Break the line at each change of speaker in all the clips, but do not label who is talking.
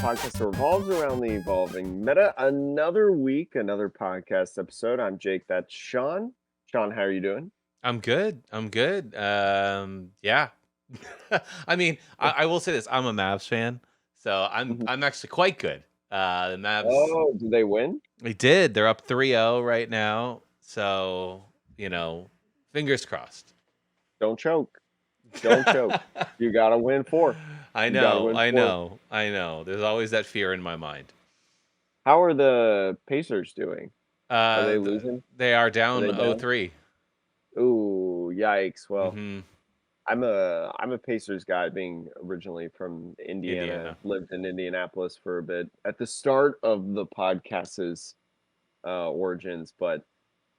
podcast that revolves around the evolving meta. Another week, another podcast episode. I'm Jake. That's Sean. Sean, how are you doing?
I'm good. I'm good. Yeah. I mean, I will say this: I'm a Mavs fan, so I'm
Mhm.
I'm actually quite good. The Mavs,
Oh, did they win?
they did. They're up 3-0 right now, so you know, fingers crossed.
Don't choke. Don't choke. You got to win four.
I
You got to
know,
win
I
four.
know, I know. There's always that fear in my mind.
How are the Pacers doing? Are they
Th-
losing?
they are
Are
down
they down?
0-3.
Ooh, yikes. Well,
Mm-hmm.
I'm a Pacers guy, being originally from Indiana.
Indiana.
Lived in Indianapolis for a bit at the start of the podcast's origins, but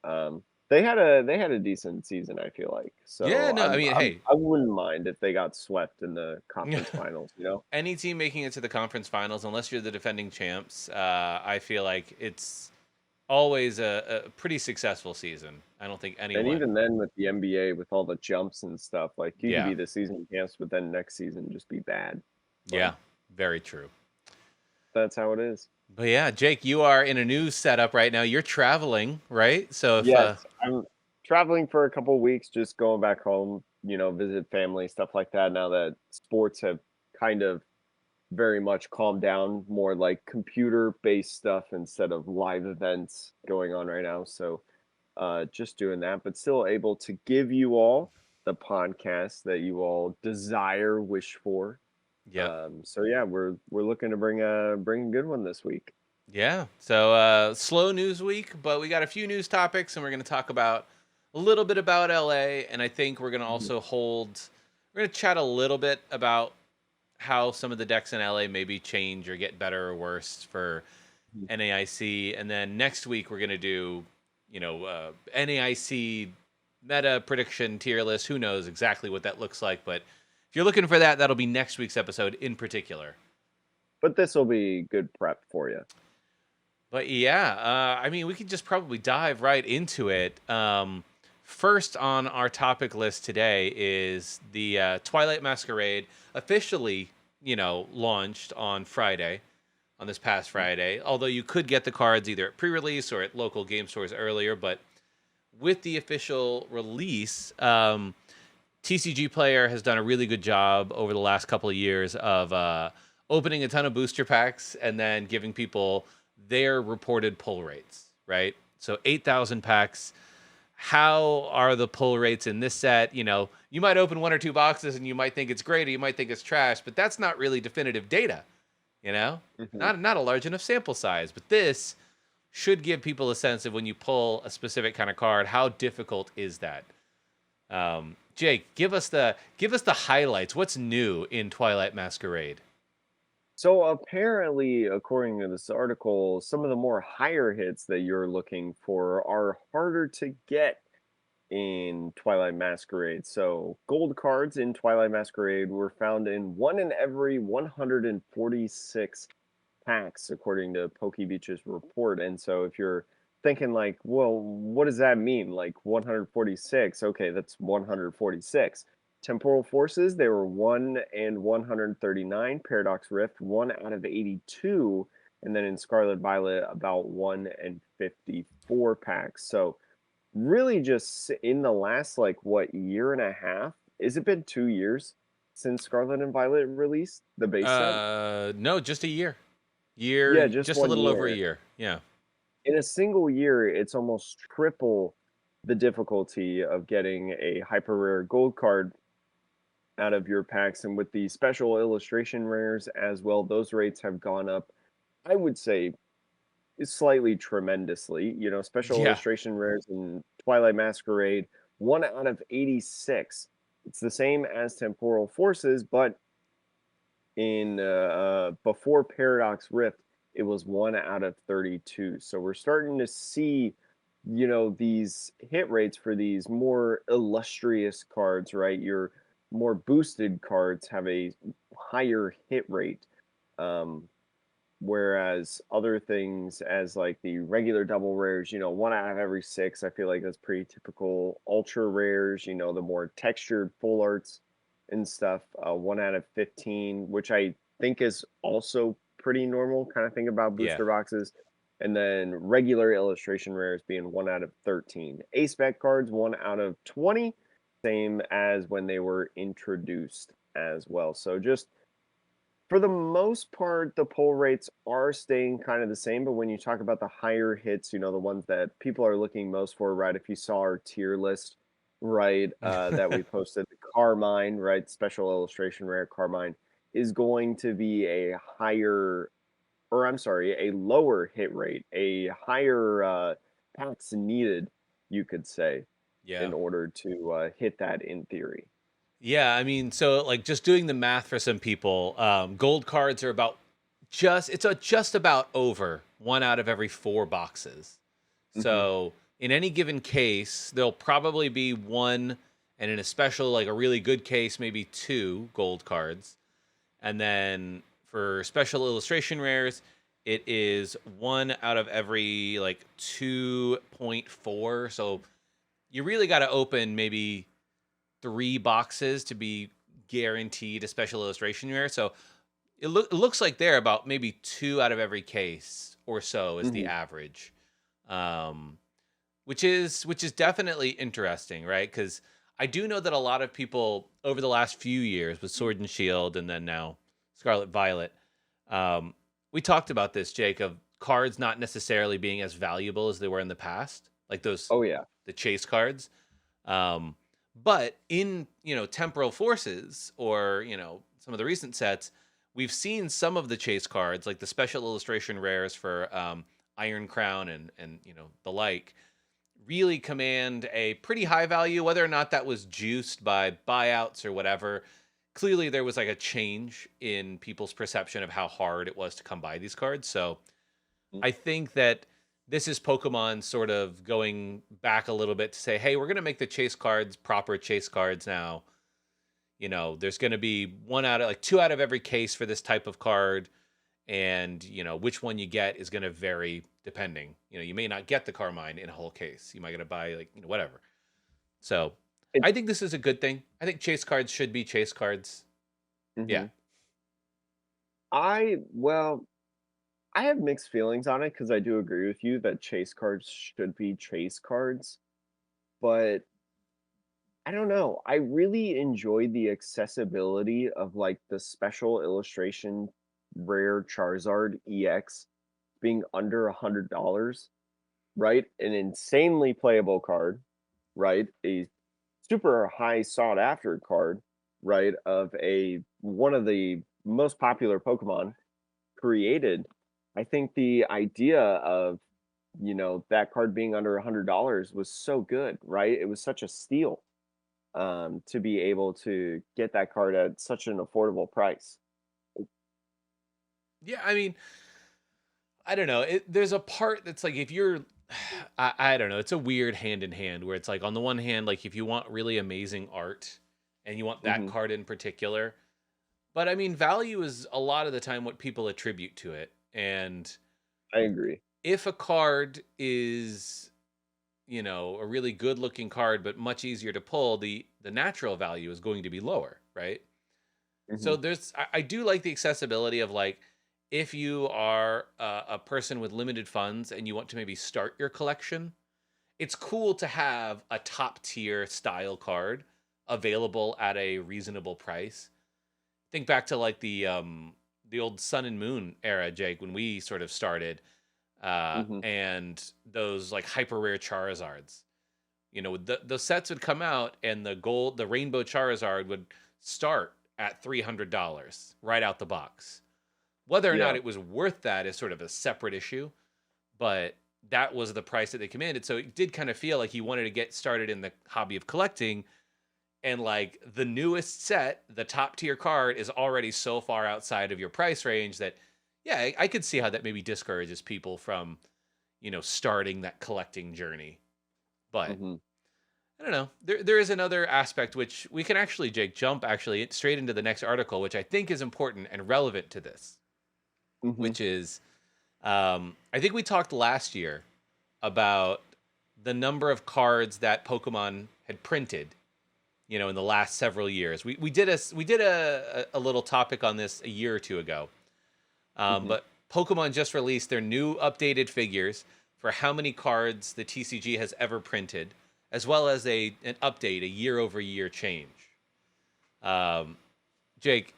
um, they had a decent season, I feel like.
Yeah.
So
No. I mean, hey.
I wouldn't mind if they got swept in the conference finals. You know,
Any team making it to the conference finals, unless you're the defending champs, I feel like it's always a pretty successful season. I don't think
and
anyone.
even then with the NBA with all the jumps and stuff, like you could
Yeah,
be the season champs, but then next season just be bad. But
yeah, very true.
that's how it is.
But yeah, Jake, you are in a new setup right now. You're traveling, right? So if
Yes, I'm traveling for a couple weeks, just going back home. Visit family, stuff like that. Now that sports have kind of very much calmed down, more like computer-based stuff instead of live events going on right now. So just doing that, but still able to give you all the podcast that you all desire, wish for.
yep,
So yeah, we're looking to bring a good one this week.
yeah. So slow news week, but we got a few news topics, and we're going to talk about a little bit about LA, and I think we're going to
Mhm.
also hold. We're going to chat a little bit about how some of the decks in LA maybe change or get better or worse for
Mhm.
NAIC, and then next week we're gonna do, NAIC meta prediction tier list. Who knows exactly what that looks like, but if you're looking for that, that'll be next week's episode in particular.
But this will be good prep for you.
But yeah, I mean, we could just probably dive right into it. First on our topic list today is the Twilight Masquerade officially, launched on Friday, on this past Friday. Although you could get the cards either at pre-release or at local game stores earlier, but with the official release, TCG Player has done a really good job over the last couple of years of opening a ton of booster packs and then giving people their reported pull rates, right? So 8,000 packs. How are the pull rates in this set? You might open one or two boxes and you might think it's great or you might think it's trash, but that's not really definitive data, you know?
Mhm.
Not a large enough sample size. But this should give people a sense of when you pull a specific kind of card, how difficult is that? Jake, give us the highlights. What's new in Twilight Masquerade?
So apparently, according to this article, some of the more higher hits that you're looking for are harder to get in Twilight Masquerade. So gold cards in Twilight Masquerade were found in one in every 146 packs, according to PokeBeach's report. And so if you're thinking like, well, what does that mean? Like 146? Okay, that's 146. Temporal Forces, they were 1 and 139. Paradox Rift, 1 out of 82. And then in Scarlet Violet, about 1 and 54 packs. So really just in the last like what year and a half? Has it been 2 years since Scarlet and Violet released the base set?
No, just a year.
Yeah, just
Just a
one
little over a
year.
year. Yeah.
In a single year, it's almost triple the difficulty of getting a hyper rare gold card out of your packs. And with the special illustration rares as well, those rates have gone up, I would say, slightly tremendously. Special
Yeah.
illustration rares in Twilight Masquerade, 1 out of 86. It's the same as Temporal Forces, but in before Paradox Rift, it was 1 out of 32. So we're starting to see, these hit rates for these more illustrious cards, right? Your more boosted cards have a higher hit rate. Um, Whereas other things, as like the regular double rares, 1 out of every 6, I feel like that's pretty typical. Ultra rares, the more textured full arts and stuff, 1 out of 15, which I think is also pretty normal kind of thing about
Yeah.
booster boxes. And then regular illustration rares being 1 out of 13. Ace spec cards 1 out of 20, same as when they were introduced as well. So just for the most part, the pull rates are staying kind of the same. But when you talk about the higher hits, the ones that people are looking most for, right? If you saw our tier list, right, that we posted, Carmine, right, special illustration rare Carmine is going to be a higher, or I'm sorry, a lower hit rate, a higher packs needed, you could say,
Yeah.
in order to hit that in theory.
Yeah, I mean, so like just doing the math for some people, gold cards are about just about over 1 out of every 4 boxes.
Hmm.
So in any given case, there'll probably be one, and in a special, like a really good case, maybe 2 gold cards. And then for special illustration rares, it is 1 out of every like 2.4. So you really got to open maybe 3 boxes to be guaranteed a special illustration rare. So it looks like they're about maybe 2 out of every case or so is the
Hmm.
average, um, which is definitely interesting, right? Because I do know that a lot of people over the last few years with Sword and Shield and then now Scarlet Violet, um, we talked about this, Jake, of cards not necessarily being as valuable as they were in the past, like those
Oh, yeah.
the chase cards. Um, but in temporal forces or some of the recent sets, we've seen some of the chase cards, like the special illustration rares for Iron Crown and the like, really command a pretty high value. Whether or not that was juiced by buyouts or whatever, clearly there was like a change in people's perception of how hard it was to come by these cards. So I think that this is Pokemon sort of going back a little bit to say, hey, we're going to make the chase cards proper chase cards now. There's going to be 2 out of every case for this type of card. And, which one you get is going to vary depending. You may not get the Carmine in a whole case. You might get to buy, like, whatever. So
It,
I think this is a good thing. I think chase cards should be chase cards. Yeah.
mhm. Well, I have mixed feelings on it because I do agree with you that chase cards should be chase cards, but I don't know. I really enjoy the accessibility of like the special illustration rare Charizard EX being under $100, right? An insanely playable card, right? A super high sought after card, right? Of a one of the most popular Pokemon created. I think the idea of that card being under $100 was so good, right? It was such a steal to be able to get that card at such an affordable price.
Yeah. I mean, I don't know. There's a part that's like if you're, I don't know. It's a weird hand in hand where it's like on the one hand, like if you want really amazing art and you want that
Hmm.
card in particular, but I mean, value is a lot of the time what people attribute to it. And
I agree.
if a card is, a really good looking card but much easier to pull, the natural value is going to be lower, right?
Hmm.
So I do like the accessibility of like if you are a person with limited funds and you want to maybe start your collection, it's cool to have a top tier style card available at a reasonable price. Think back to like the old Sun and Moon era, Jake, when we sort of started,
Hmm.
and those like hyper rare Charizards. The sets would come out, and the Rainbow Charizard would start at $300 right out the box. Whether or not
Yeah.
it was worth that is sort of a separate issue, but that was the price that they commanded. So it did kind of feel like he wanted to get started in the hobby of collecting. And like the newest set, the top tier card is already so far outside of your price range that, yeah, I could see how that maybe discourages people from, starting that collecting journey. But
Hmm.
I don't know. There is another aspect which we can actually, Jake, jump actually straight into the next article, which I think is important and relevant to this,
Hmm.
which is I think we talked last year about the number of cards that Pokemon had printed, in the last several years. We did a little topic on this a year or two ago,
Mhm.
But Pokemon just released their new updated figures for how many cards the TCG has ever printed, as well as an update, a year over year change. Um, Jake,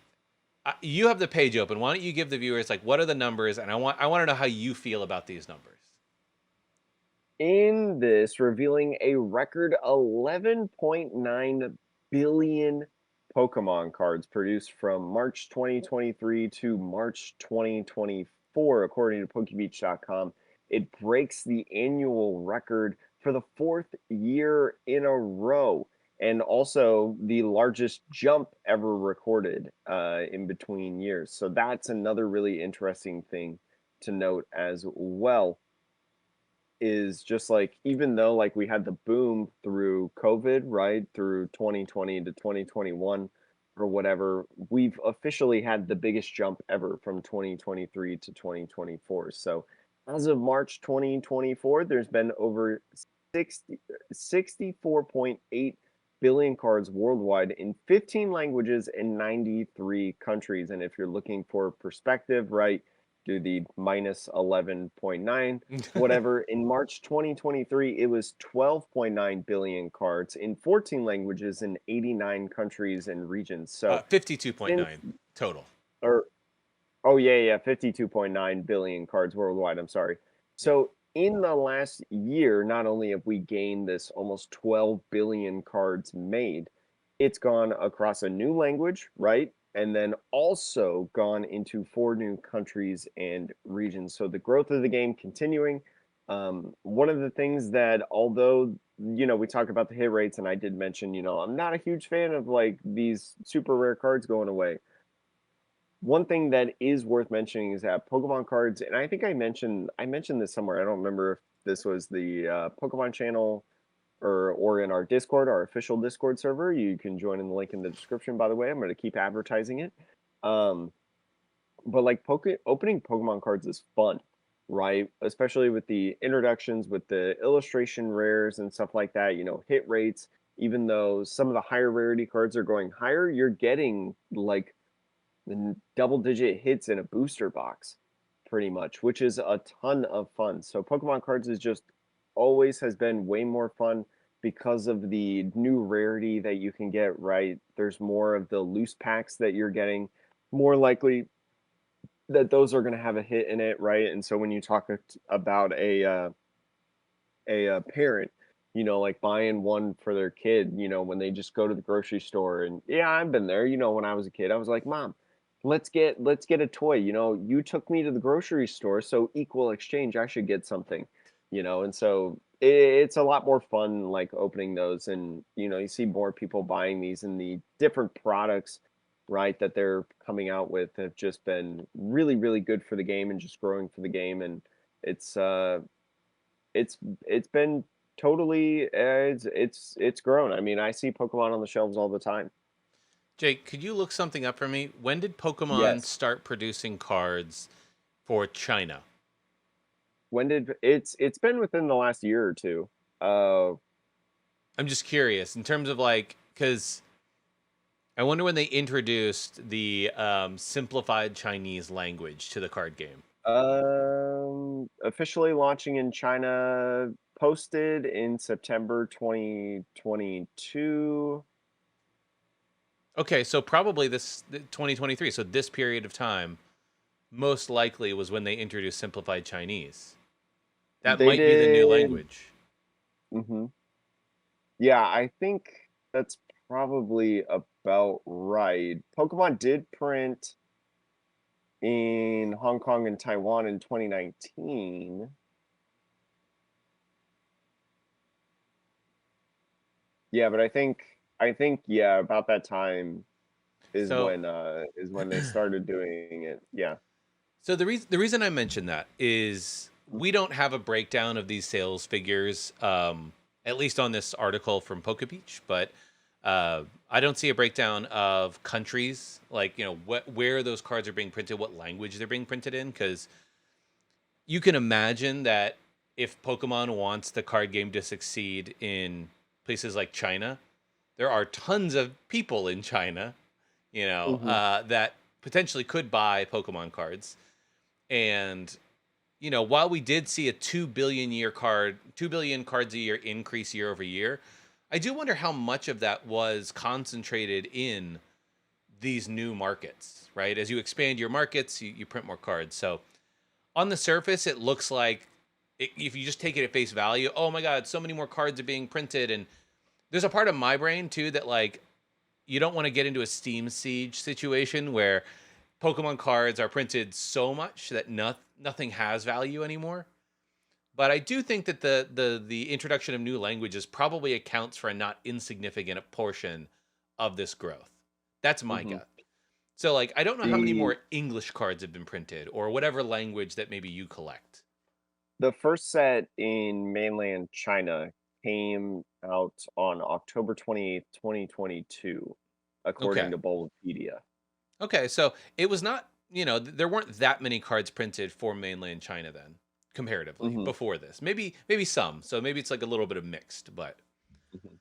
you have the page open. Why don't you give the viewers like what are the numbers? And I want to know how you feel about these numbers.
In this, revealing a record 11.9 billion Pokemon cards produced from March 2023 to March 2024, according to PokeBeach.com. It breaks the annual record for the fourth year in a row, and also the largest jump ever recorded in between years. So that's another really interesting thing to note as well, is just like, even though like we had the boom through COVID, right, through 2020 to 2021 or whatever, we've officially had the biggest jump ever from 2023 to 2024. So as of March 2024, there's been over 64.8 billion cards worldwide in 15 languages in 93 countries. And if you're looking for perspective, right, do the minus 11.9 whatever. In March 2023, it was 12.9 billion cards in 14 languages in 89 countries and regions. So
52.9
since,
total.
or oh yeah, yeah, 52.9 billion cards worldwide. I'm sorry.
Yeah.
So in the last year, not only have we gained this almost 12 billion cards made, it's gone across a new language, right? And then also gone into four new countries and regions. So the growth of the game continuing. One of the things that, although we talk about the hit rates, and I did mention, I'm not a huge fan of like these super rare cards going away. One thing that is worth mentioning is that Pokemon cards, and I think I mentioned this somewhere. I don't remember if this was the Pokemon channel or in our Discord, our official Discord server. You can join in the link in the description. By the way, I'm going to keep advertising it. Um, but like opening Pokemon cards is fun, right? Especially with the introductions, with the illustration rares and stuff like that. Hit rates. Even though some of the higher rarity cards are going higher, you're getting like the double digit hits in a booster box pretty much, which is a ton of fun. So Pokemon cards is just always has been way more fun because of the new rarity that you can get, right? There's more of the loose packs that you're getting, more likely that those are going to have a hit in it, right? And so when you talk about a parent, like buying one for their kid, when they just go to the grocery store, and yeah, I've been there, when I was a kid, I was like, "Mom, let's get a toy. You took me to the grocery store, so equal exchange, I should get something." And so it's a lot more fun like opening those, and you see more people buying these, and the different products, right, that they're coming out with have just been really, really good for the game and just growing for the game. And it's uh it's it's been totally it's grown. I mean, I see Pokemon on the shelves all the time.
Jake, could you look something up for me? When did Pokemon
Yes.
start producing cards for China?
When did it's been within the last year or two. Uh
I'm just curious in terms of like, because I wonder when they introduced the simplified Chinese language to the card game.
Officially launching in China, posted in September 2022.
Okay, so probably 2023. So this period of time most likely was when they introduced simplified Chinese. That
They
might be the new
did.
language.
Mhm. Yeah, I think that's probably about right. Pokemon did print in Hong Kong and Taiwan in 2019. Yeah, but I think yeah, about that time
So
is when they started doing it. Yeah.
So the reason I mention that is
Mhm.
we don't have a breakdown of these sales figures, at least on this article from PokeBeach, but I don't see a breakdown of countries, like where those cards are being printed, what language they're being printed in, because you can imagine that if Pokemon wants the card game to succeed in places like China, there are tons of people in China,
Mhm.
that potentially could buy Pokemon cards. And while we did see a 2 billion cards a year increase year over year, I do wonder how much of that was concentrated in these new markets, right? As you expand your markets, you print more cards. So on the surface, it looks like if you just take it at face value, oh my God, so many more cards are being printed. And there's a part of my brain too that like, you don't want to get into a Steam siege situation where Pokemon cards are printed so much that nothing has value anymore. But I do think that the introduction of new languages probably accounts for a not insignificant portion of this growth. That's my
Hmm.
gut. So like I don't know how many
The
more English cards have been printed or whatever language that maybe you collect.
the first set in mainland China came out on October 28th, 2022, according
Okay.
to Bulbapedia.
Okay, so it was not, there weren't that many cards printed for mainland China then, comparatively,
Hmm.
before this. Maybe some. So maybe it's like a little bit of mixed, but
Hmm.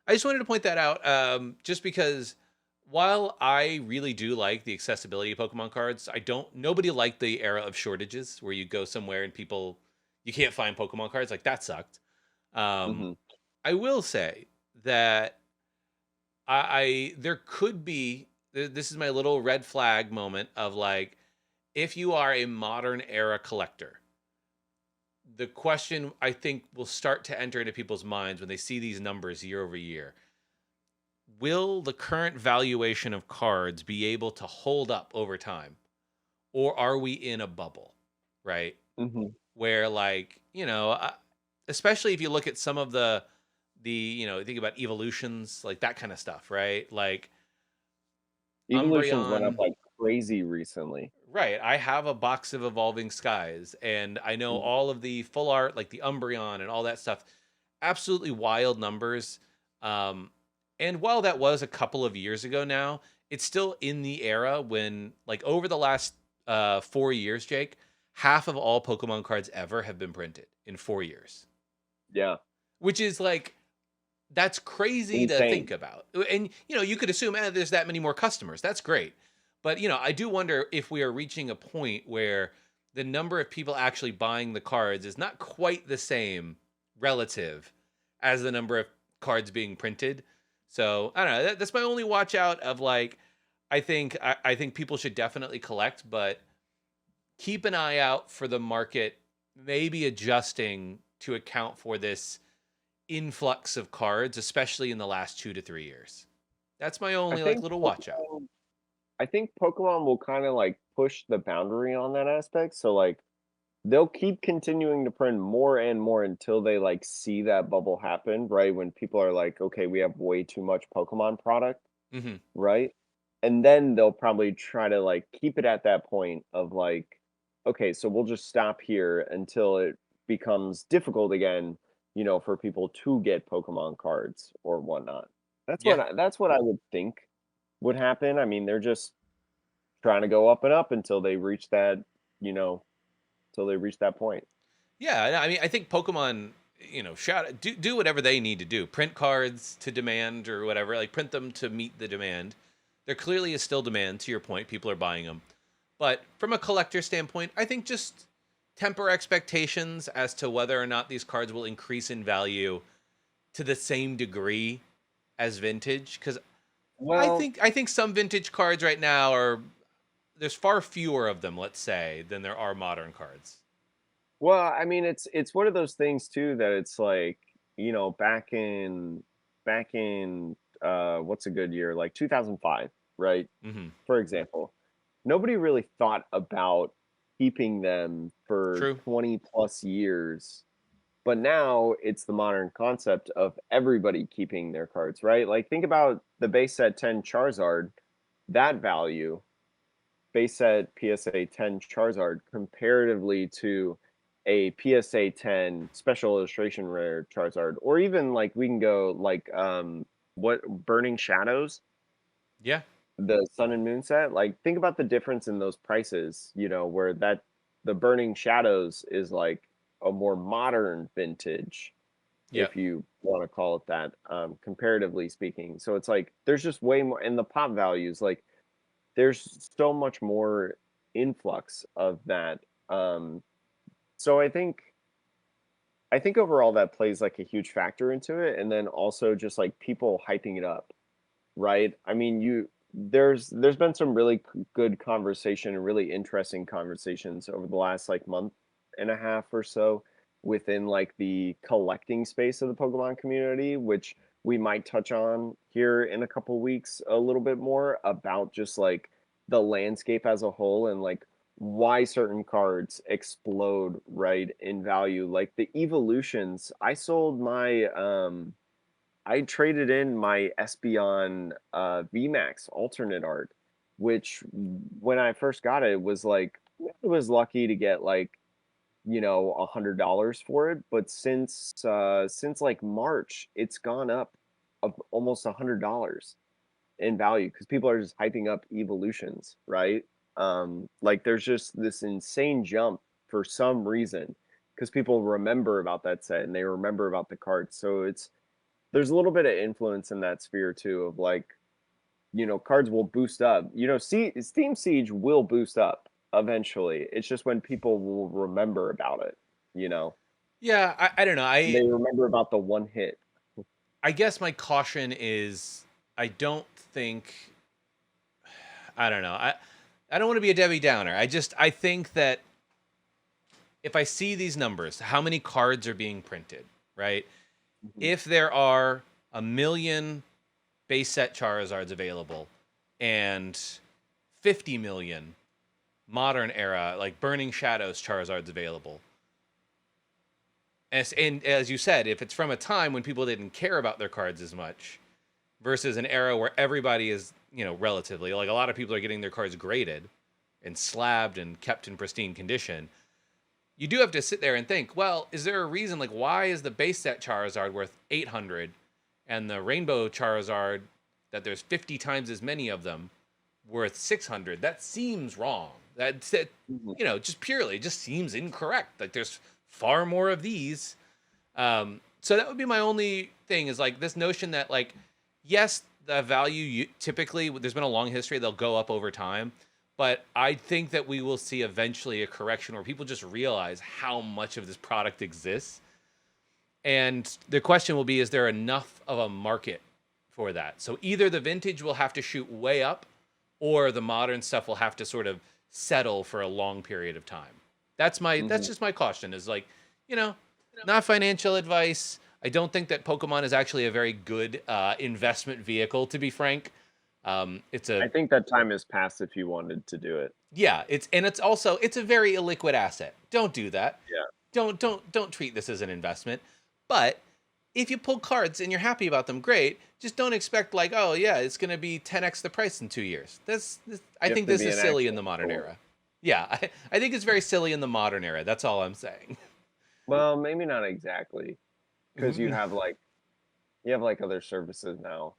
I just wanted to point that out, just because while I really do like the accessibility of Pokemon cards, I don't. Nobody liked the era of shortages where you go somewhere and you can't find Pokemon cards. Like that sucked. Um,
Hmm.
I will say that there could be. This is my little red flag moment of like, if you are a modern era collector, the question I think will start to enter into people's minds when they see these numbers year over year. Will the current valuation of cards be able to hold up over time? Or are we in a bubble, right?
Hmm.
Where like, especially if you look at some of think about evolutions, like that kind of stuff, right? Like
Evolutions went up
Umbreon.
like crazy recently.
Right. I have a box of Evolving Skies, and I know
Mhm.
all of the full art, like the Umbreon and all that stuff. Absolutely wild numbers. Um, and while that was a couple of years ago now, it's still in the era when, like, over the last 4 years, Jake, half of all Pokemon cards ever have been printed in 4 years,
Yeah,
which is like that's crazy to think
insane.
about. And you could assume there's that many more customers. That's great. But I do wonder if we are reaching a point where the number of people actually buying the cards is not quite the same relative as the number of cards being printed. So I don't know. That's my only watch out of like I think people should definitely collect, but keep an eye out for the market maybe adjusting to account for this influx of cards, especially in the last 2 to 3 years. That's my
I
only like
think
little watch out.
Pokemon I think Pokemon will kinda, like, push the boundary on that aspect, so, like, they'll keep continuing to print more and more until they, like, see that bubble happen, right? When people are like, "Okay, we have way too much Pokemon product,"
Hmm.
right? And then they'll probably try to, like, keep it at that point of, like, "Okay, so we'll just stop here until it becomes difficult again, for people to get Pokemon cards or whatnot."
Yeah,
That's what I would think would happen. I mean, they're just trying to go up and up until they reach that, you know, till they reach that point.
yeah. I mean, I think Pokemon, shout do whatever they need to do. Print cards to demand or whatever. Like print them to meet the demand. There clearly is still demand. To your point, people are buying them. But from a collector standpoint, I think just temper expectations as to whether or not these cards will increase in value to the same degree as vintage. Because
Well,
I think some vintage cards right now are there's far fewer of them, let's say, than there are modern cards.
I mean, it's one of those things too that it's like, back in what's a good year? Like 2005, right?
Hmm.
For example, nobody really thought about keeping them for
True.
20 plus years. But now it's the modern concept of everybody keeping their cards, right? Like think about the base set 10 Charizard, that value, base set PSA 10 Charizard comparatively to a PSA 10 special illustration rare Charizard, or even like we can go like what Burning Shadows,
Yeah.
the Sun and Moon set. Like think about the difference in those prices, where that the Burning Shadows is like a more modern vintage,
Yeah.
if you want to call it that, comparatively speaking. So it's like there's just way more, and the pop values, like there's so much more influx of that. Um, so I think overall that plays like a huge factor into it, and then also just like people hyping it up, right? I mean, you there's been some really good conversation and really interesting conversations over the last like month and a half or so within like the collecting space of the Pokemon community, which we might touch on here in a couple weeks a little bit more about just like the landscape as a whole and like why certain cards explode right in value. Like the evolutions, I traded in my Espeon VMAX alternate art, which when I first got it was like it was lucky to get like $100 for it, but since like March, it's gone up of almost $100 in value because people are just hyping up evolutions, right? Like there's just this insane jump for some reason because people remember about that set and they remember about the cards. So there's a little bit of influence in that sphere too of like cards will boost up. Steam Siege will boost up eventually. It's just when people will remember about it. You know,
Yeah, I don't know.
they remember about the one hit.
I guess my caution is I don't think I don't know. I don't want to be a Debbie Downer. I think that if I see these numbers, how many cards are being printed, right?
Mhm.
If there are a million base set Charizards available and 50 million modern era, like Burning Shadows Charizards available, and as you said, if it's from a time when people didn't care about their cards as much versus an era where everybody is, relatively, like a lot of people are getting their cards graded and slabbed and kept in pristine condition, you do have to sit there and think, well, is there a reason? Like, why is the base set Charizard worth 800 and the Rainbow Charizard, that there's 50 times as many of them, worth 600? That seems wrong. That
Mhm.
just purely just seems incorrect. Like, there's far more of these. So that would be my only thing is like this notion that, like, yes, the value typically, there's been a long history, they'll go up over time. But I think that we will see eventually a correction where people just realize how much of this product exists. And the question will be, is there enough of a market for that? So either the vintage will have to shoot way up or the modern stuff will have to sort of settle for a long period of time. That's
Mhm.
just my caution is like, you know, not financial advice. I don't think that Pokemon is actually a very good investment vehicle, to be frank. It's a
I think that time has passed if you wanted to do it.
Yeah, it's also it's a very illiquid asset. Don't do that.
Yeah.
Don't treat this as an investment. But if you pull cards and you're happy about them, great. Just don't expect like, oh yeah, it's going to be 10x the price in 2 years. I
You have
think
to
this
be
is
an
silly in
actual
the modern
store.
era. Yeah, I think it's very silly in the modern era. That's all I'm saying.
Well, maybe not exactly, because you have like other services now.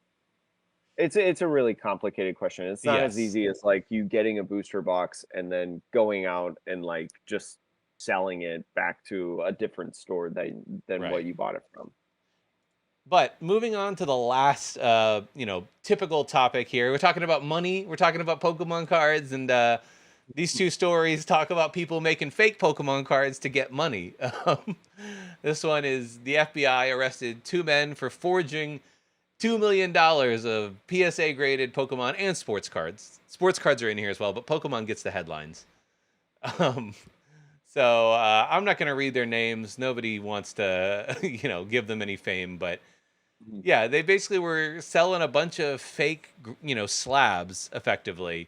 It's a really complicated question. It's not as
Yes,
easy as like you getting a booster box and then going out and like just selling it back to a different store than what
right.
you bought it from.
But moving on to the last, typical topic here, we're talking about money. We're talking about Pokemon cards, and these two stories talk about people making fake Pokemon cards to get money. This one is the FBI arrested two men for forging $2 million of PSA graded Pokemon and sports cards. Sports cards are in here as well, but Pokemon gets the headlines. Um, so I'm not going to read their names. Nobody wants to, give them any fame, but
Mhm.
yeah, they basically were selling a bunch of fake, slabs effectively,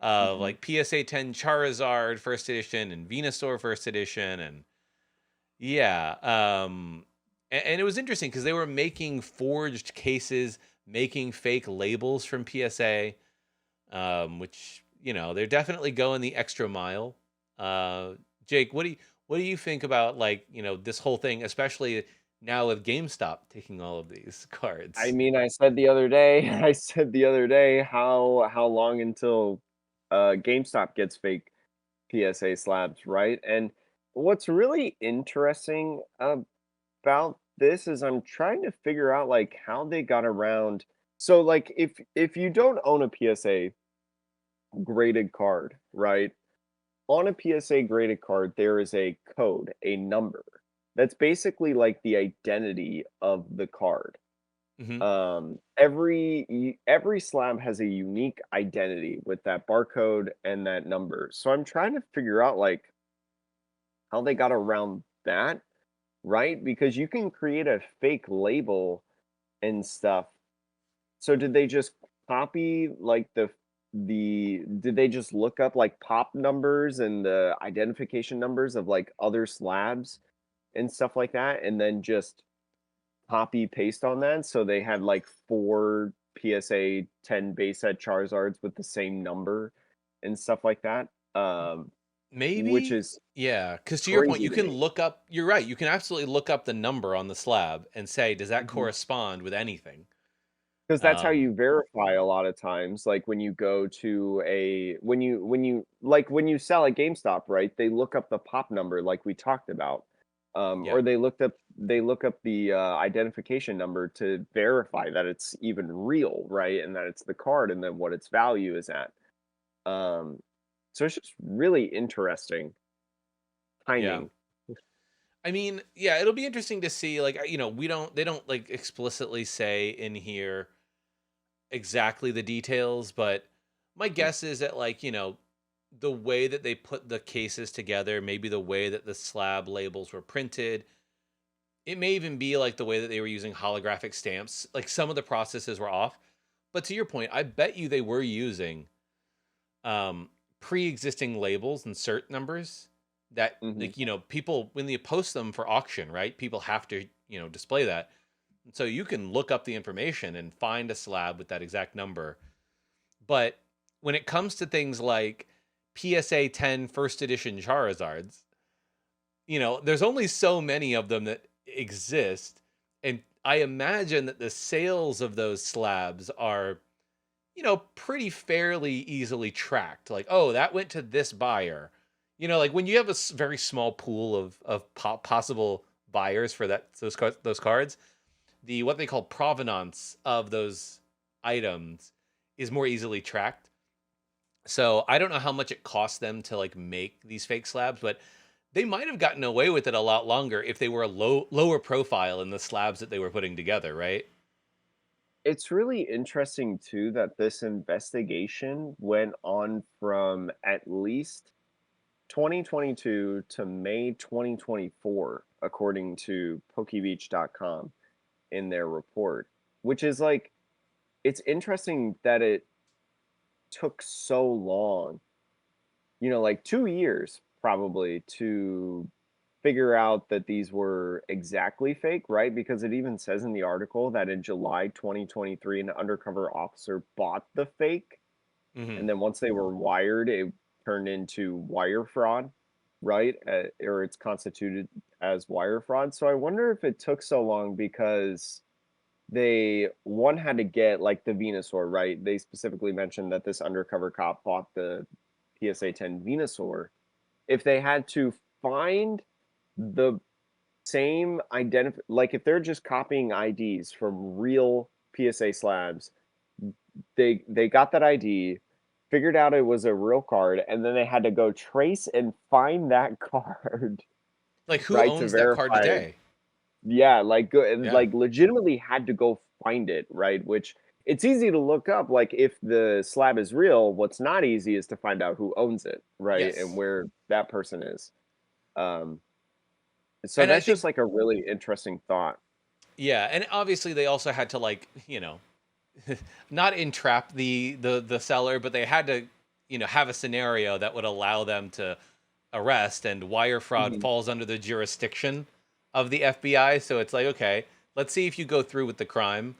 Mhm.
like PSA 10 Charizard first edition and Venusaur first edition, and yeah, and it was interesting because they were making forged cases, making fake labels from PSA, which they're definitely going the extra mile. Uh, Jake, what do you think about like this whole thing, especially now with GameStop taking all of these
I
cards?
mean, I said the other day, I said the other day how long until GameStop gets fake PSA slabs, right? And what's really interesting about this is I'm trying to figure out like how they got around. So like if you don't own a PSA graded card, right? on a PSA graded card, there is a code, a number that's basically like the identity of the card.
Hmm.
Every slab has a unique identity with that barcode and that number. So I'm trying to figure out like how they got around that, right? Because you can create a fake label and stuff. So did they just copy like the did they just look up like pop numbers and the identification numbers of like other slabs and stuff like that and then just copy paste on that? So they had like 4 PSA 10 base set Charizards with the same number and stuff like that. Which
Maybe,
is
yeah. Because to your point,
crazy
you
to
can
me.
look up. You're right. You can absolutely look up the number on the slab and say, does that
Mhm.
correspond with anything?
'Cause that's how
Um,
you verify a lot of times, like, when you go to a when you sell at GameStop, right, they look up the pop number like we talked about,
yeah,
or they look up the, identification number to verify that it's even real, right, and that it's the card and then what its value is at. Um, so it's just really interesting
yeah.
timing.
I mean, yeah, it'll be interesting to see. Like, we don't. They don't like explicitly say in here exactly the details, but my
Mhm,
guess is that, like, the way that they put the cases together, maybe the way that the slab labels were printed, it may even be like the way that they were using holographic stamps. Like, some of the processes were off. But to your point, I bet you they were using um pre-existing labels and cert numbers that,
mhm.
like, people, when they post them for auction, right? People have to, display that. So you can look up the information and find a slab with that exact number. But when it comes to things like PSA 10 first edition Charizards, there's only so many of them that exist. And I imagine that the sales of those slabs are, pretty fairly easily tracked. Like, oh, that went to this buyer. Like when you have a very small pool of possible buyers for those cards, the what they call provenance of those items is more easily tracked. So I don't know how much it costs them to like make these fake slabs, but they might have gotten away with it a lot longer if they were a lower profile in the slabs that they were putting together, right?
It's really interesting too that this investigation went on from at least 2022 to May 2024, according to PokeBeach.com in their report, which is like, it's interesting that it took so long, like 2 years probably to figure out that these were exactly fake, right? Because it even says in the article that in July 2023, an undercover officer bought the fake.
Hmm.
And then once they were wired, it turned into wire fraud, right? Or it's constituted as wire fraud. So I wonder if it took so long because they one had to get like the Venusaur, right? They specifically mentioned that this undercover cop bought the PSA 10 Venusaur. If they had to find the same like if they're just copying IDs from real PSA slabs, they got that ID, figured out it was a real card, and then they had to go trace and find that card,
Like, who
right, to
owns that card
verify.
today?
Yeah, like go and
Yeah.
like legitimately had to go find it, right? Which it's easy to look up, like if the slab is real, what's not easy is to find out who owns it, right? And
Yes.
where that person is. Um, so
And I
that's
think,
just like a really interesting thought.
yeah, and obviously they also had to, like, not entrap the seller, but they had to, have a scenario that would allow them to arrest, and wire fraud
Mhm,
falls under the jurisdiction of the FBI. So it's like, okay, let's see if you go through with the crime.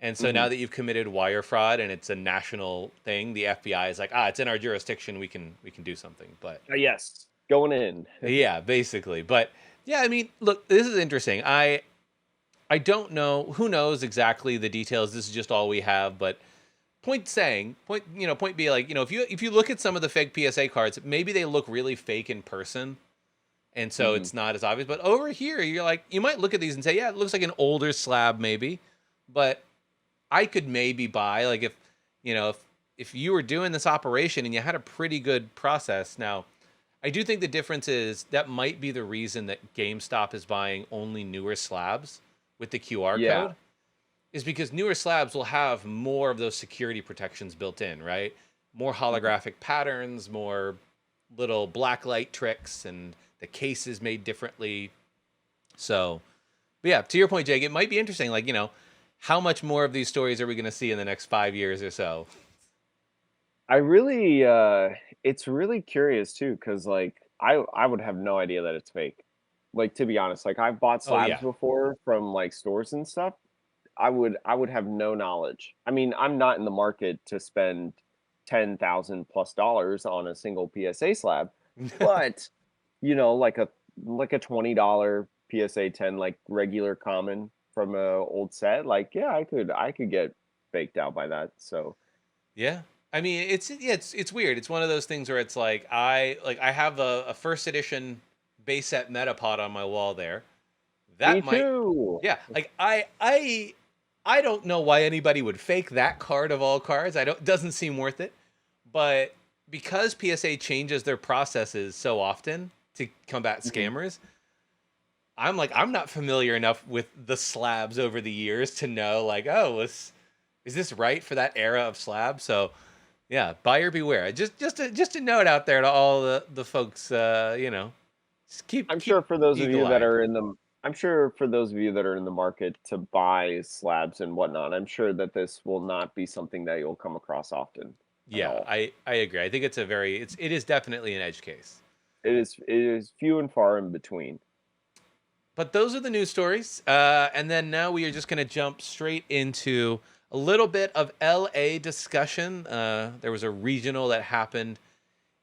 And so
mhm.
now that you've committed wire fraud and it's a national thing, the FBI is like, it's in our jurisdiction. We can do something. But
Yes, going in.
yeah, basically. But yeah, I mean, look, this is interesting. I don't know. Who knows exactly the details? This is just all we have. But point be, like, if you look at some of the fake PSA cards, maybe they look really fake in person, and so
Mhm.
it's not as obvious. But over here, you're like, you might look at these and say, yeah, it looks like an older slab, maybe. But I could maybe buy, like, if you were doing this operation and you had a pretty good process. Now, I do think the difference is that might be the reason that GameStop is buying only newer slabs with the QR
Yeah.
code, is because newer slabs will have more of those security protections built in, right? More
Mhm.
holographic patterns, more little black light tricks, and the case is made differently. So, but yeah, to your point, Jake, it might be interesting. Like, how much more of these stories are we going to see in the next 5 years or so?
I really, it's really curious too, because like I would have no idea that it's fake. Like to be honest, like I've bought
Oh,
slabs
yeah.
before from like stores and stuff. I would have no knowledge. I mean, I'm not in the market to spend 10,000 plus dollars on a single PSA slab, but like a $20 PSA 10 like regular common from a old set, like yeah, I could get faked out by that. So
Yeah. I mean, it's weird. It's one of those things where it's like I have a first edition base set Metapod on my wall there.
me
That might
too.
Yeah, like I don't know why anybody would fake that card of all cards. I don't Doesn't seem worth it. But because PSA changes their processes so often to combat
Mhm.
scammers, I'm not familiar enough with the slabs over the years to know like, oh, is this right for that era of slab? So yeah, buyer beware. Just a note out there to all the folks. Just
I'm
keep
sure for those of
eagle
you that
eyed.
are in the I'm sure for those of you that are in the market to buy slabs and whatnot, I'm sure that this will not be something that you'll come across often at
Yeah,
all.
I agree. I think it is definitely an edge case.
It is few and far in between.
But those are the news stories. And then now we are just going to jump straight into a little bit of LA discussion. There was a regional that happened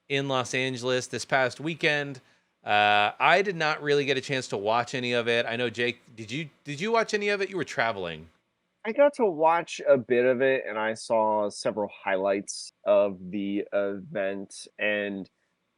in Los Angeles this past weekend. I did not really get a chance to watch any of it. I know Jake, did you watch any of it? You were traveling.
I got to watch a bit of it and I saw several highlights of the event and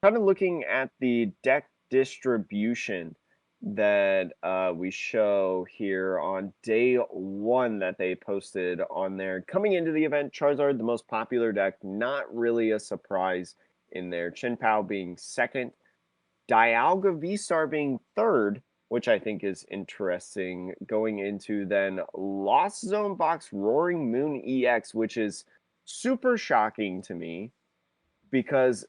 kind of looking at the deck distribution that we show here on day one that they posted on there. Coming into the event, Charizard, the most popular deck, not really a surprise in there. Chin Pao being second, Dialga V-Star being third, which I think is interesting, going into then Lost Zone Box Roaring Moon EX, which is super shocking to me because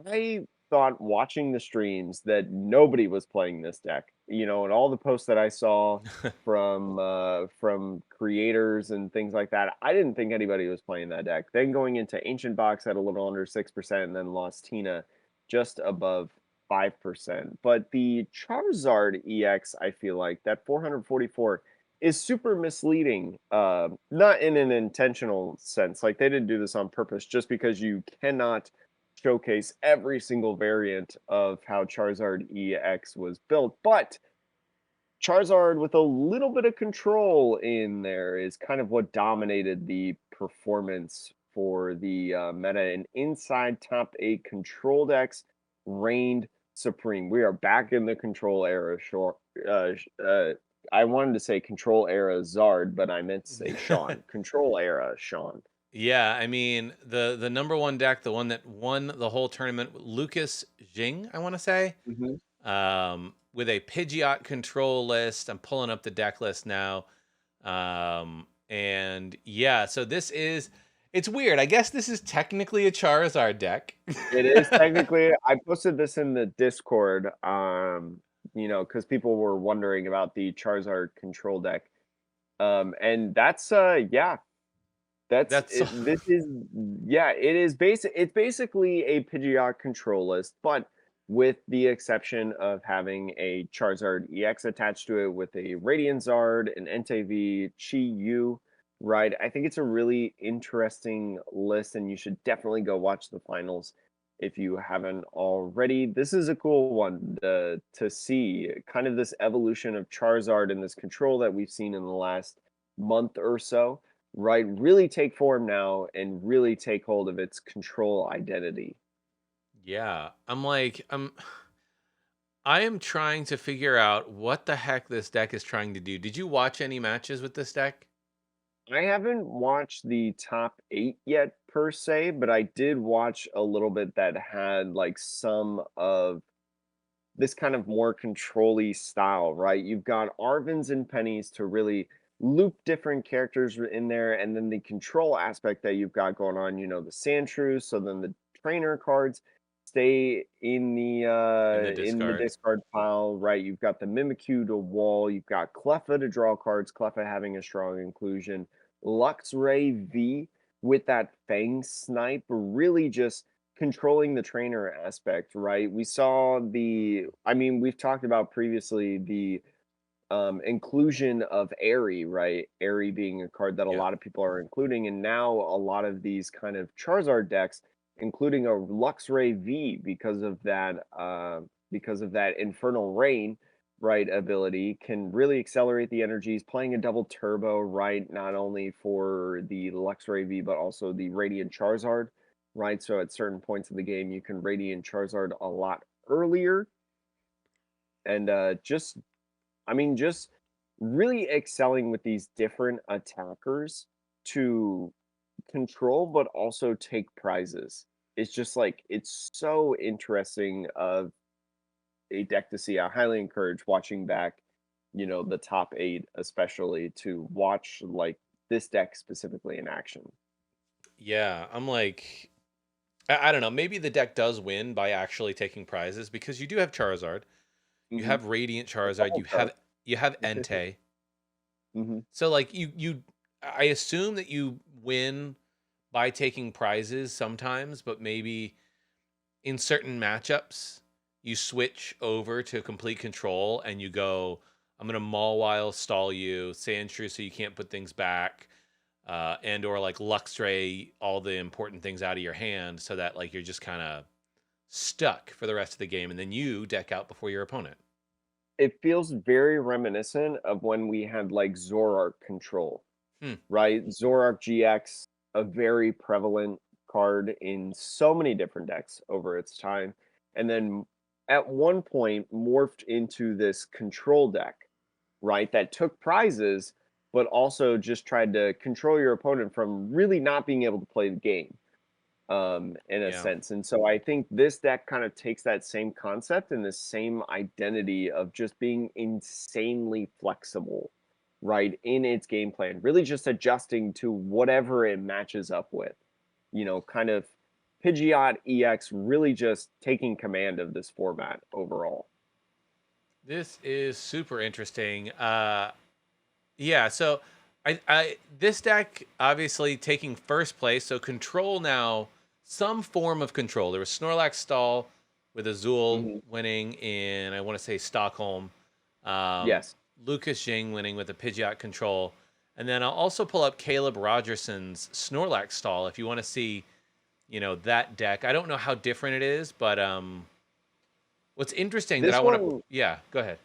I thought watching the streams that nobody was playing this deck. And all the posts that I saw from creators and things like that, I didn't think anybody was playing that deck. Then going into Ancient Box at a little under 6%, and then Lost Tina just above 5%. But the Charizard EX, I feel like that 444 is super misleading. Not in an intentional sense. Like they didn't do this on purpose, just because you cannot showcase every single variant of how Charizard EX was built. But Charizard with a little bit of control in there is kind of what dominated the performance for the meta. And inside top eight control decks reigned supreme. We are back in the control era. I wanted to say control era Zard, but I meant to say Sean. Control era Sean.
Yeah, I mean the number one deck, the one that won the whole tournament, Lucas Jing, I want to say,
Mhm.
with a Pidgeot control list. I'm pulling up the deck list now, and yeah, so it's weird. I guess this is technically a Charizard deck.
It is technically I posted this in the Discord, because people were wondering about the Charizard control deck. And that's yeah, that's
That's
it. This is yeah, it's basically a Pidgeot control list, but with the exception of having a Charizard EX attached to it with a Radiant Zard, an Entei Chi Yu, right? I think it's a really interesting list, and you should definitely go watch the finals if you haven't already. This is a cool one to see kind of this evolution of Charizard and this control that we've seen in the last month or so, right, really take form now and really take hold of its control identity.
yeah. I am trying to figure out what the heck this deck is trying to do. Did you watch any matches with this deck?
I haven't watched the top 8 yet per se, but I did watch a little bit that had like some of this kind of more control-y style, right? You've got Arvins and Pennies to really loop different characters in there, and then the control aspect that you've got going on, the Sandshrews, so then the trainer cards stay
in the
in the
discard.
discard pile, right? You've got the Mimikyu to wall, you've got Cleffa to draw cards, Cleffa having a strong inclusion, Luxray V with that Fang Snipe really just controlling the trainer aspect, right? I mean, we've talked about previously the inclusion of Airy, right? Airy being a card that a
Yeah.
lot of people are including, and now a lot of these kind of Charizard decks, including a Luxray V because of that Infernal Rain, right, ability, can really accelerate the energies, playing a double turbo, right? Not only for the Luxray V, but also the Radiant Charizard, right? So at certain points of the game, you can Radiant Charizard a lot earlier. And just really excelling with these different attackers to control, but also take prizes. It's just like it's so interesting of a deck to see. I highly encourage watching back, the top eight, especially to watch like this deck specifically in action.
Yeah, I'm like, I don't know. Maybe the deck does win by actually taking prizes because you do have Charizard, you
Hmm.
have Radiant
A
Charizard,
couple charts.
you have Entei.
Hmm.
So like I assume that you win by taking prizes sometimes, but maybe in certain matchups you switch over to complete control and you go, I'm gonna Mawile stall you, Sandshrew so you can't put things back, and or like Luxray all the important things out of your hand so that like you're just kind of stuck for the rest of the game, and then you deck out before your opponent.
It feels very reminiscent of when we had like Zoroark control,
Hmm.
right? Zoroark GX, a very prevalent card in so many different decks over its time. And then at one point morphed into this control deck, right? That took prizes, but also just tried to control your opponent from really not being able to play the game, in a
Yeah.
sense. And so I think this deck kind of takes that same concept and the same identity of just being insanely flexible, right, in its game plan, really just adjusting to whatever it matches up with. Kind of Pidgeot EX really just taking command of this format overall.
This is super interesting. Yeah, so I this deck obviously taking first place, so control now, some form of control. There was Snorlax Stall with Azul
Hmm.
winning in, I want to say, Stockholm. Um,
Yes.
Lucas Jing winning with a Pidgeot control. And then I'll also pull up Caleb Rogerson's Snorlax Stall if you want to see, that deck. I don't know how different it is, but what's interesting that I
This
want to,
one
yeah, go ahead.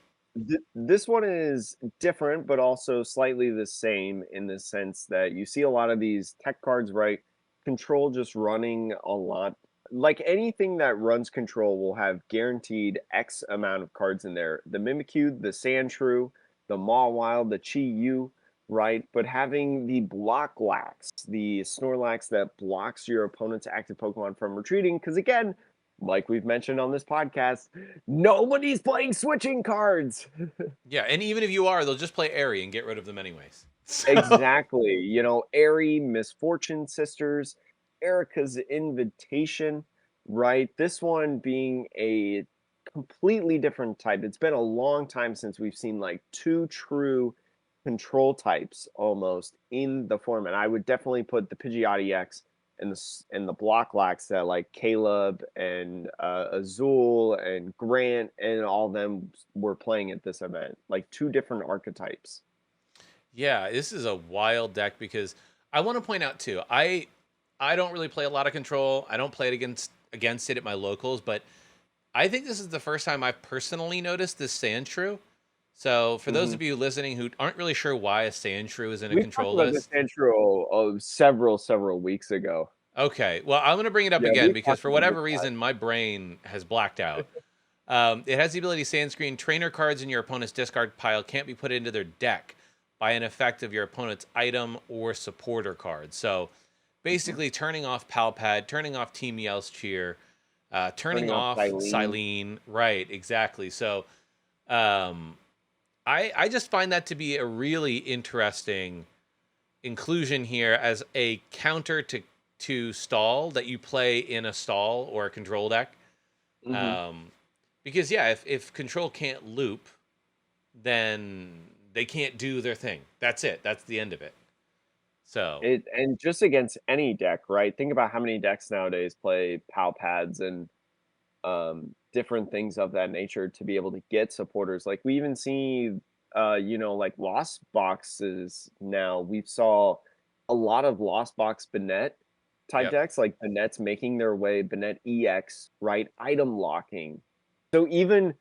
This one is different, but also slightly the same in the sense that you see a lot of these tech cards, right? Control just running a lot. Like anything that runs control will have guaranteed X amount of cards in there. The Mimikyu, the Sandshrew, the Mawile, the Chi-Yu, right? But having the Block Lax, the Snorlax that blocks your opponent's active Pokemon from retreating, because again, like we've mentioned on this podcast, nobody's playing switching cards.
Yeah, and even if you are, they'll just play Airy and get rid of them anyways. So,
Exactly. Airy, Misfortune Sisters, Erica's Invitation, right? This one being a completely different type. It's been a long time since we've seen like two true control types almost in the format. I would definitely put the Pidgeot EX and the block lacks that like Caleb and Azul and Grant and all of them were playing at this event. Like two different archetypes.
yeah, this is a wild deck because I want to point out too. I don't really play a lot of control. I don't play it against it at my locals, but I think this is the first time I've personally noticed this Sandshrew. So, for those
Hmm.
of you listening who aren't really sure why a Sandshrew is in a
We talked
control
about this
list,
intro several weeks ago.
okay, well, I'm going to bring it up
Yeah,
again
we
because
talked
for
about this
whatever
last.
reason, my brain has blacked out. It has the ability sand screen. Trainer cards in your opponent's discard pile can't be put into their deck by an effect of your opponent's item or supporter card. So
Mhm.
basically turning off Palpad, turning off Team Yell's cheer, turning
Turning off
off
Eileen.
Silene. Right, exactly. So um, I just find that to be a really interesting inclusion here as a counter to stall that you play in a stall or a control deck.
Mhm.
Um, because yeah, if control can't loop, then they can't do their thing. That's it. That's the end of it. So
It and just against any deck, right? Think about how many decks nowadays play PAL pads and different things of that nature to be able to get supporters. Like we even see, like lost boxes now. We saw a lot of lost box Bennett type
yep.
decks, like Bennett's making their way, Bennett EX, right? Item locking. So even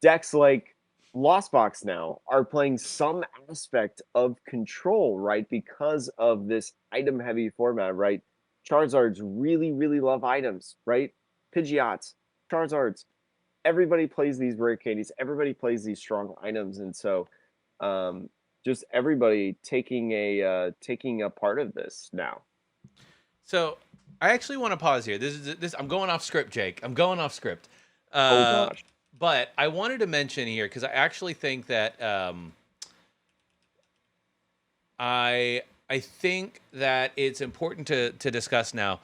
decks like Lost Box now are playing some aspect of control, right? Because of this item heavy format, right? Charizards really, really love items, right? Pidgeots, Charizards. Everybody plays these rare candies. Everybody plays these strong items, and so um, just everybody taking a part of this now.
So I actually want to pause here. This. I'm going off script, Jake. I'm going off script.
Oh
Uh,
gosh.
but I wanted to mention here because I actually think that I think that it's important to discuss now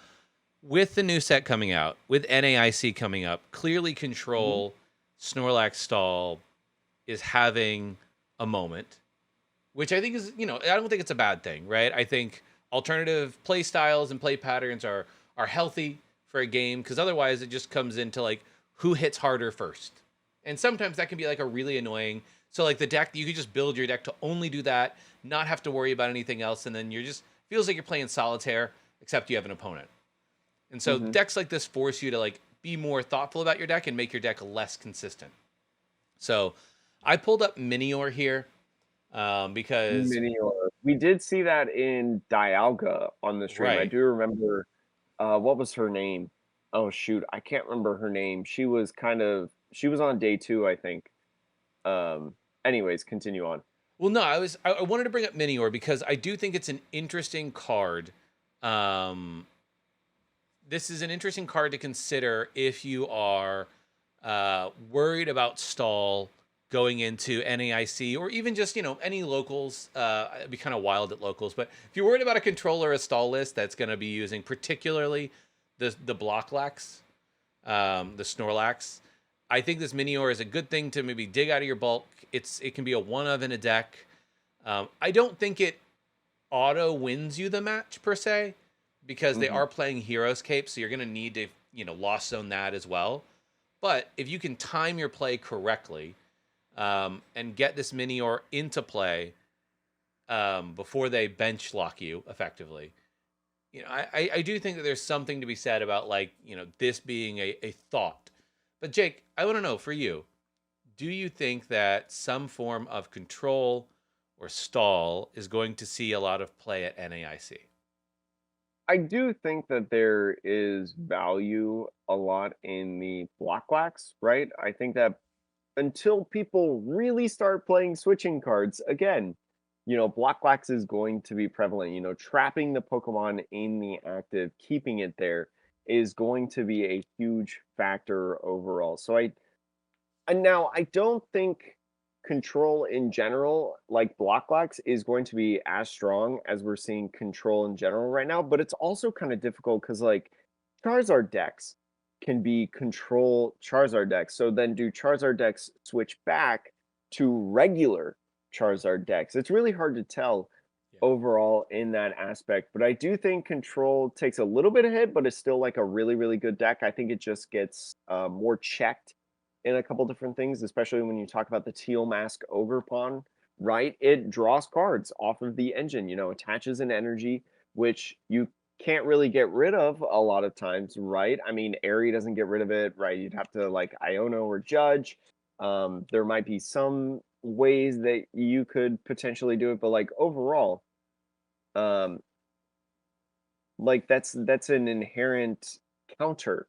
with the new set coming out, with NAIC coming up. Clearly,
Hmm.
Control Snorlax Stall is having a moment, which I think is, I don't think it's a bad thing, right? I think alternative play styles and play patterns are healthy for a game because otherwise it just comes into like who hits harder first. And sometimes that can be like a really annoying. So like the deck, you could just build your deck to only do that, not have to worry about anything else, and then you're just feels like you're playing solitaire, except you have an opponent. And so
Hmm.
decks like this force you to like be more thoughtful about your deck and make your deck less consistent. So I pulled up Minior here because
Minior. We did see that in Dialga on the stream. I
right.
do remember. What was her name? Oh shoot, I can't remember her name. She was on day two, I think. Um, anyways, continue on.
Well, no, I wanted to bring up Minior because I do think it's an interesting card. Um, this is an interesting card to consider if you are worried about stall going into NAIC or even just any locals. It'd be kind of wild at locals, but if you're worried about a controller, a stall list that's going to be using particularly the Blocklax, the Snorlax. I think this Minior is a good thing to maybe dig out of your bulk. It can be a one of in a deck. I don't think it auto wins you the match per se because they
Hmm.
are playing Heroes Cape, so you're going to need to lost zone that as well. But if you can time your play correctly and get this Minior into play before they bench lock you effectively, I do think that there's something to be said about like this being a thought. But Jake, I want to know for you, do you think that some form of control or stall is going to see a lot of play at NAIC?
I do think that there is value a lot in the block wax, right? I think that until people really start playing switching cards again, block wax is going to be prevalent. Trapping the Pokemon in the active, keeping it there is going to be a huge factor overall. So and now I don't think control in general, like block locks, is going to be as strong as we're seeing control in general right now. But it's also kind of difficult because like Charizard decks can be control Charizard decks. So then do Charizard decks switch back to regular Charizard decks? It's really hard to tell
Yeah.
overall in that aspect. But I do think control takes a little bit of hit, but it's still like a really, really good deck. I think it just gets more checked in a couple different things, especially when you talk about the Teal Mask Ogre Pawn, right? It draws cards off of the engine, attaches an energy, which you can't really get rid of a lot of times, right? I mean, Airy doesn't get rid of it, right? You'd have to like Iono or Judge. There might be some ways that you could potentially do it, but like overall, um, like that's an inherent counter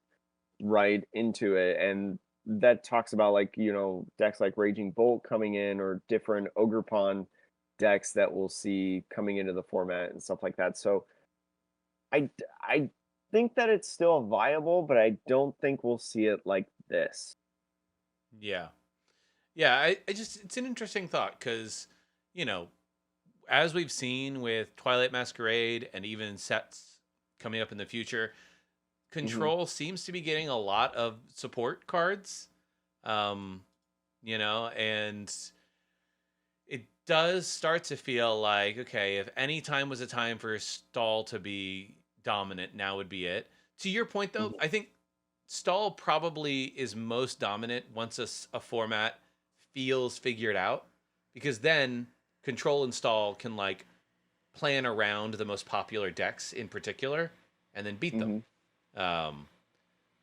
right into it, and that talks about like decks like Raging Bolt coming in or different Ogre Pawn decks that we'll see coming into the format and stuff like that. So I think that it's still viable, but I don't think we'll see it like this.
Yeah. Yeah, I just it's an interesting thought because, you know, as we've seen with Twilight Masquerade and even sets coming up in the future,
Mhm,
Control seems to be getting a lot of support cards. Um, and it does start to feel like, okay, if any time was a time for Stall to be dominant, now would be it. To your point though,
mhm,
I think Stall probably is most dominant once a format feels figured out, because then Control and Stall can like plan around the most popular decks in particular and then beat them.
mhm.
Um,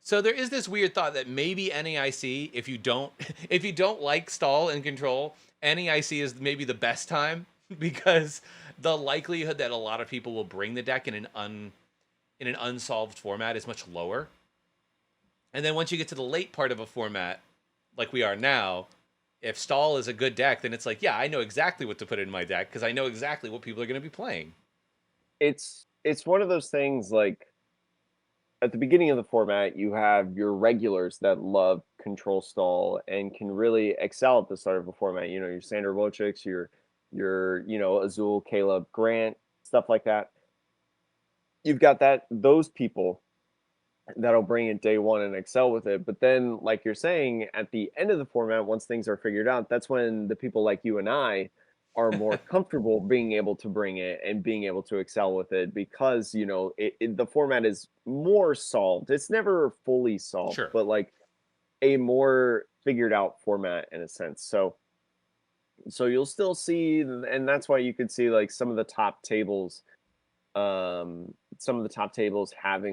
so there is this weird thought that maybe NAIC, if you don't if you don't like Stall and Control, NAIC is maybe the best time because the likelihood that a lot of people will bring the deck in an unsolved format is much lower. And then once you get to the late part of a format, like we are now, if Stall is a good deck, then it's like, yeah, I know exactly what to put in my deck because I know exactly what people are going to be playing.
It's one of those things, like, at the beginning of the format, you have your regulars that love control stall and can really excel at the start of a format. You know, your Sandra Wojcic's, your Azul, Caleb, Grant, stuff like that. You've got those people that'll bring it day one and excel with it. But then, like you're saying, at the end of the format, once things are figured out, that's when the people like you and I are more comfortable being able to bring it and being able to excel with it because the format is more solved. It's never fully solved,
Sure.
but like a more figured out format in a sense. So you'll still see, and that's why you could see like some of the top tables having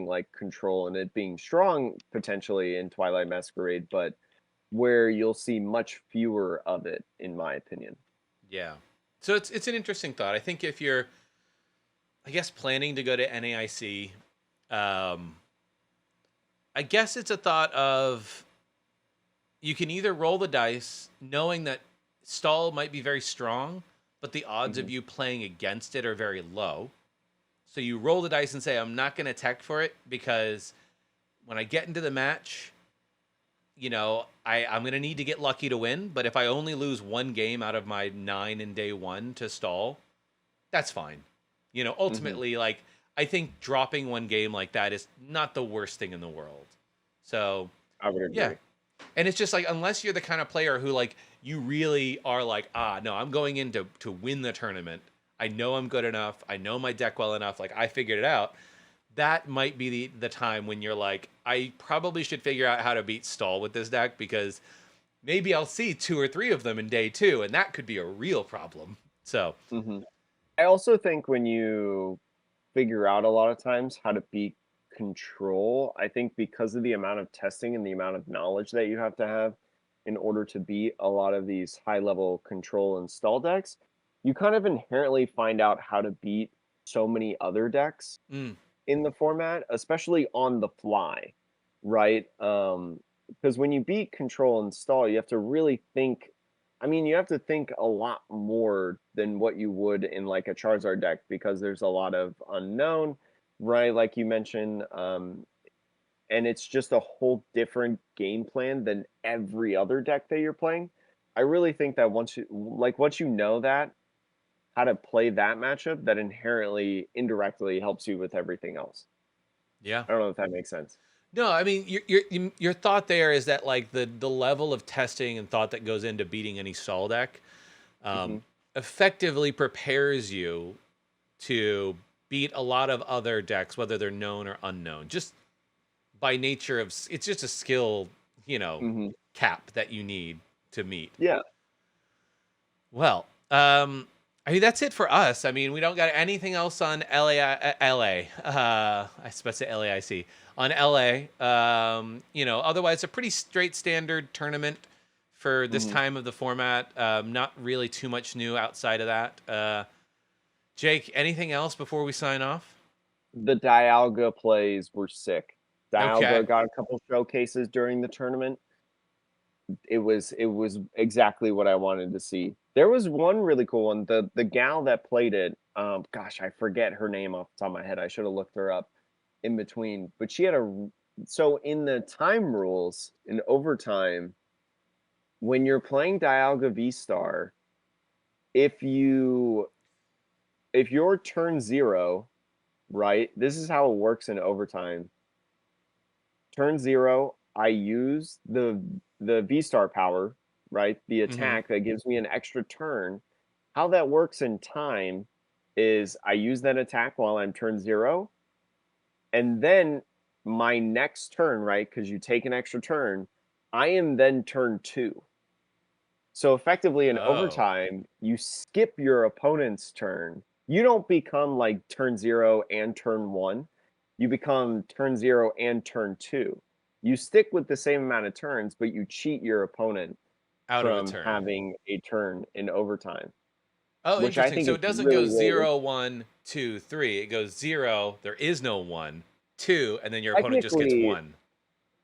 like control and it being strong potentially in Twilight Masquerade, but where you'll see much fewer of it, in my opinion.
Yeah. So it's an interesting thought. I think if you're, I guess, planning to go to NAIC, um, I guess it's a thought of you can either roll the dice knowing that Stall might be very strong, but the odds
Hmm.
of you playing against it are very low. So you roll the dice and say, I'm not going to tech for it because when I get into the match, I'm going to need to get lucky to win. But if I only lose one game out of my 9 in day one to Stall, that's fine.
Hmm.
Ultimately, like, I think dropping one game like that is not the worst thing in the world. So,
I would
yeah.
agree.
And it's just like, unless you're the kind of player who, like, you really are like, no, I'm going in to win the tournament. I know I'm good enough. I know my deck well enough. Like, I figured it out. That might be the time when you're like, I probably should figure out how to beat Stall with this deck because maybe I'll see two or three of them in day two, and that could be a real problem. So,
Hmm. I also think when you figure out a lot of times how to beat control, I think because of the amount of testing and the amount of knowledge that you have to have in order to beat a lot of these high level control and stall decks, you kind of inherently find out how to beat so many other decks
mm,
in the format, especially on the fly, right? Because when you beat control and stall, you have to really think. I mean, you have to think a lot more than what you would in like a Charizard deck because there's a lot of unknown, right? Like you mentioned, and it's just a whole different game plan than every other deck that you're playing. I really think that once you know that how to play that matchup, that inherently indirectly helps you with everything else.
yeah.
I don't know if that makes sense.
No, I mean your thought there is that like the level of testing and thought that goes into beating any Stall deck um,
Mhm,
effectively prepares you to beat a lot of other decks, whether they're known or unknown. Just by nature of it's just a skill, you know,
mhm.
cap that you need to meet.
Yeah.
Well, I mean that's it for us. I mean we don't got anything else on LA. I was supposed to say LAIC on LA. Otherwise a pretty straight standard tournament for this
Mhm.
time of the format. Not really too much new outside of that. Jake, anything else before we sign off?
The Dialga plays were sick.
Okay.
Dialga got a couple showcases during the tournament. It was exactly what I wanted to see. There was one really cool one. The gal that played it, gosh, I forget her name off the top of my head. I should have looked her up in between. But she had so in the time rules in overtime, when you're playing Dialga V Star, if you if your turn 0, right? This is how it works in overtime. Turn 0, I use the V Star power, right? The
Hmm.
attack that gives me an extra turn. How that works in time is I use that attack while I'm turn 0, and then my next turn, right? Because you take an extra turn, I am then turn 2. So effectively in
Oh,
overtime, you skip your opponent's turn. You don't become like turn 0 and turn 1. You become turn 0 and turn 2. You stick with the same amount of turns, but you cheat your opponent
out of a
from
turn.
having a turn in overtime,
Oh,
which I
interesting.
think
So
is
it doesn't go
really, really
0, 1, 2, 3. It goes 0, there is no 1, 2, and then your opponent just gets
technically
1.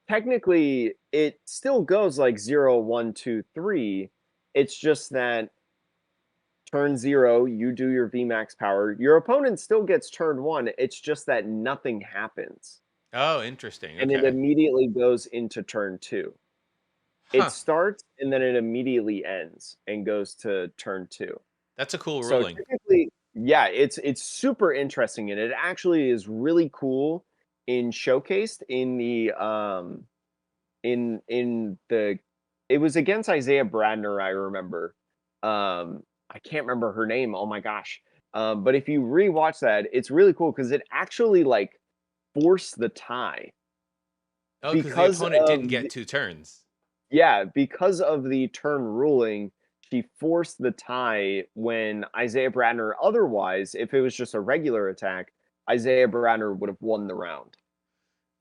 technically it still goes like 0, 1, 2, 3. It's just that turn 0, you do your VMAX power. Your opponent still gets turn 1. It's just that nothing happens.
Oh, interesting.
And it
Okay.
immediately goes into turn 2. It
Huh.
starts and then it immediately ends and goes to turn 2.
That's a cool
So
ruling.
technically, yeah, it's super interesting and it actually is really cool in showcased in the it was against Isaiah Bradner, I remember. I can't remember her name. Oh my gosh. But if you rewatch that, it's really cool because it actually like forced the tie
Oh, because the
because
opponent
of
didn't get 2 turns.
because of the turn ruling. She forced the tie when Isaiah Bradner. Otherwise, if it was just a regular attack, Isaiah Bradner would have won the round.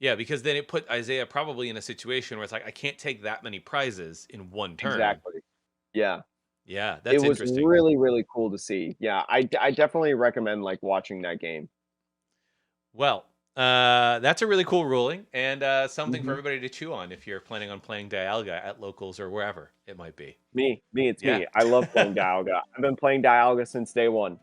Yeah, because then it put Isaiah probably in a situation where it's like, I can't take that many prizes in 1 turn.
Exactly. Yeah.
Yeah,
It
that's
was
interesting.
really, really cool to see. Yeah, I definitely recommend, like, watching that game.
Well, that's a really cool ruling and something for
Mhm.
everybody to chew on if you're planning on playing Dialga at locals or wherever it might be.
It's
Yeah.
me. I love playing Dialga. I've been playing Dialga since day 1.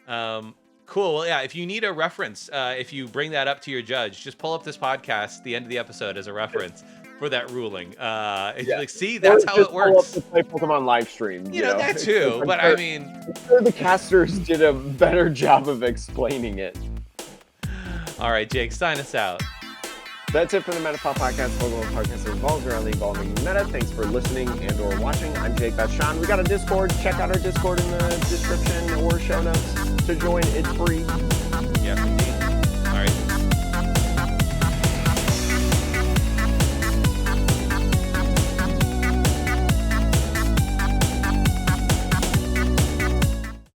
um, cool. Well, yeah, if you need a reference, if you bring that up to your judge, just pull up this podcast, the end of the episode, as a reference for that ruling. And
Yeah.
you're like, see,
Or
that's how
just
it
pull up
works.
the Play Pokemon live stream,
You know, that
It's like,
too. But I mean,
I'm sure the casters did a better job of explaining it.
all right, Jake, sign us out.
That's it for the MetaPop Podcast. Pokemon podcast that revolves around the evolving meta. Thanks for listening and or watching. I'm Jake. That's Sean. We got a Discord. Check out our Discord in the description or show notes to join. It's free.